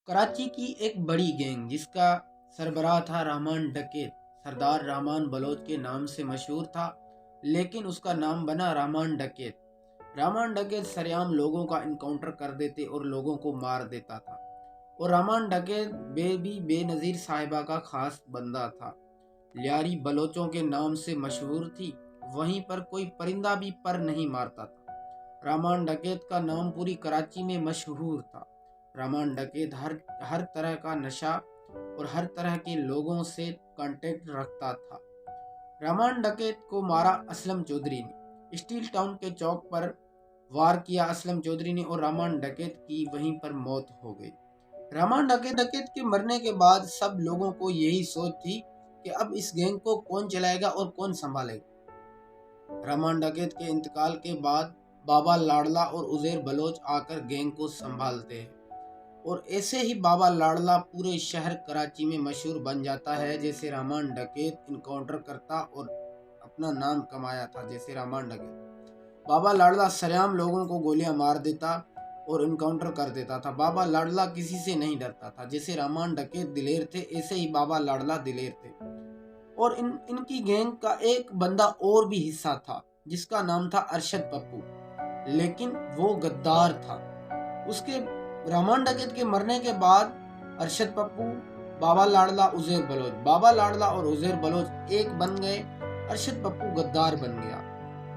कराची की एक बड़ी गैंग जिसका सरबराह था रहमान डकैत, सरदार रहमान बलोच के नाम से मशहूर था, लेकिन उसका नाम बना रहमान डकैत। रहमान डकैत सरेआम लोगों का इनकाउंटर कर देते और लोगों को मार देता था। और रहमान डकैत बेनज़ीर साहिबा का खास बंदा था। लियारी बलोचों के नाम से मशहूर थी, वहीं पर कोई परिंदा भी पर नहीं मारता था। रहमान डकैत का नाम पूरी कराची में मशहूर था। रहमान डकैत हर हर तरह का नशा और हर तरह के लोगों से कांटेक्ट रखता था। रहमान डकैत को मारा असलम चौधरी ने। स्टील टाउन के चौक पर वार किया असलम चौधरी ने और रहमान डकैत की वहीं पर मौत हो गई। रहमान डकैत के मरने के बाद सब लोगों को यही सोच थी कि अब इस गैंग को कौन चलाएगा और कौन संभालेगा। रहमान डकैत के इंतकाल के बाद बाबा लाडला और उज़ैर बलोच आकर गैंग को संभालते हैं और ऐसे ही बाबा लाडला पूरे शहर कराची में मशहूर बन जाता है। जैसे रहमान डकैत इनकाउंटर करता और अपना नाम कमाया था, जैसे रहमान डकैत बाबा लाडला सरेआम लोगों को गोलियां मार देता और इनकाउंटर कर देता था। बाबा लाडला किसी से नहीं डरता था। जैसे रहमान डकैत दिलेर थे, ऐसे ही बाबा लाडला दिलेर थे। और इनकी गैंग का एक बंदा और भी हिस्सा था जिसका नाम था अरशद पप्पू, लेकिन वो गद्दार था। उसके रहमान डकैत के मरने के बाद अरशद पप्पू, बाबा लाडला, उज़ैर बलोच, बाबा लाडला और उज़ैर बलोच एक बन गए। अरशद पप्पू गद्दार बन गया।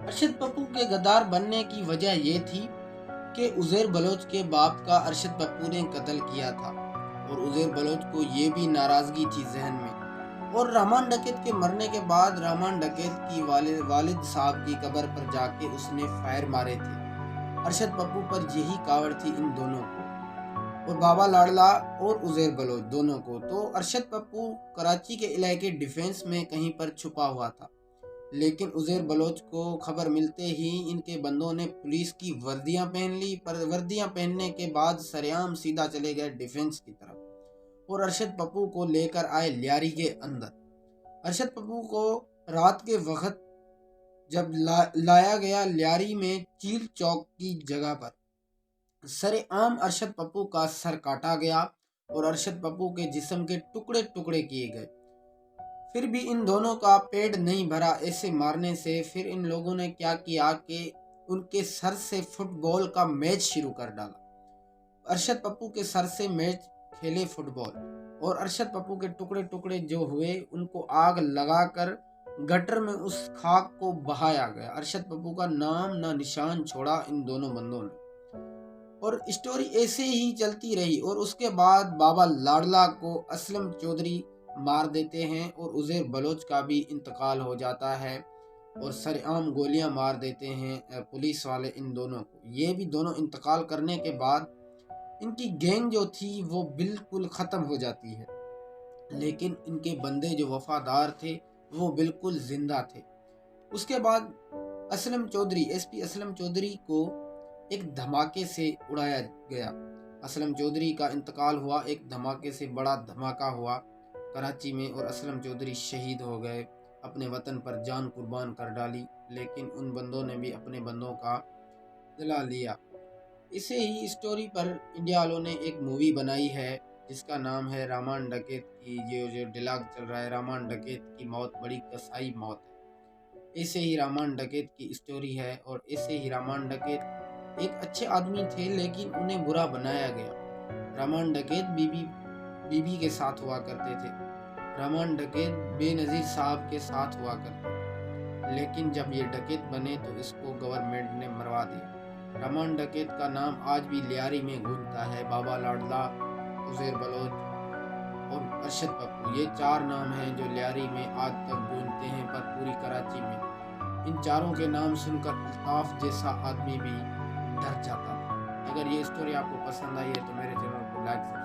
अरशद पप्पू के गद्दार बनने की वजह ये थी कि उज़ैर बलोच के बाप का अरशद पप्पू ने कत्ल किया था और उज़ैर बलोच को ये भी नाराज़गी थी जहन में। और रहमान डकैत के मरने के बाद रहमान डकैत की वालिद साहब की कब्र पर जाके उसने फायर मारे थे। अरशद पप्पू पर यही कावड़ थी इन दोनों को, और बाबा लाडला और उज़ैर बलोच दोनों को। तो अरशद पप्पू कराची के इलाके डिफेंस में कहीं पर छुपा हुआ था, लेकिन उज़ैर बलोच को खबर मिलते ही इनके बंदों ने पुलिस की वर्दियां पहन ली। पर वर्दियां पहनने के बाद सरेआम सीधा चले गए डिफेंस की तरफ और अरशद पप्पू को लेकर आए लियारी के अंदर। अरशद पप्पू को रात के वक्त जब लाया गया लियारी में चील चौक की जगह पर, सरेआम अरशद पप्पू का सर काटा गया और अरशद पप्पू के जिस्म के टुकड़े टुकड़े किए गए। फिर भी इन दोनों का पेट नहीं भरा ऐसे मारने से। फिर इन लोगों ने क्या किया कि उनके सर से फुटबॉल का मैच शुरू कर डाला। अरशद पप्पू के सर से मैच खेले फुटबॉल और अरशद पप्पू के टुकड़े टुकड़े जो हुए उनको आग लगाकर गटर में उस खाक को बहाया गया। अरशद पप्पू का नाम ना निशान छोड़ा इन दोनों बंदों ने। और स्टोरी ऐसे ही चलती रही और उसके बाद बाबा लाडला को असलम चौधरी मार देते हैं और उज़ैर बलोच का भी इंतकाल हो जाता है और सरेआम गोलियां मार देते हैं पुलिस वाले इन दोनों को। ये भी दोनों इंतकाल करने के बाद इनकी गैंग जो थी वो बिल्कुल ख़त्म हो जाती है, लेकिन इनके बंदे जो वफादार थे वो बिल्कुल जिंदा थे। उसके बाद असलम चौधरी, एसपी असलम चौधरी को एक धमाके से उड़ाया गया। असलम चौधरी का इंतकाल हुआ, एक धमाके से बड़ा धमाका हुआ कराची में और असलम चौधरी शहीद हो गए, अपने वतन पर जान कुर्बान कर डाली। लेकिन उन बंदों ने भी अपने बंदों का दिला लिया। इसे ही स्टोरी पर इंडिया वालों ने एक मूवी बनाई है जिसका नाम है रहमान डकैत की। जो डिलाग चल रहा है, रहमान डकैत की मौत बड़ी कसाई मौत है। ऐसे ही रहमान डकैत की स्टोरी है और ऐसे ही रहमान डकैत एक अच्छे आदमी थे लेकिन उन्हें बुरा बनाया गया। रहमान डकैत बीबी के साथ हुआ करते थे। रहमान डकैत बेनज़ीर साहब के साथ हुआ करते थे, लेकिन जब ये डकैत बने तो इसको गवर्नमेंट ने मरवा दिया। रहमान डकैत का नाम आज भी लियारी में गूंजता है। बाबा लाडला, उज़ैर बलोच और अरशद पप्पू, ये चार नाम हैं जो लियारी में आज तक गूंजते हैं पर पूरी कराची में। इन चारों के नाम सुनकर अल्ताफ जैसा आदमी भी डर जाता था। अगर ये स्टोरी आपको पसंद आई है तो मेरे चैनल को लाइक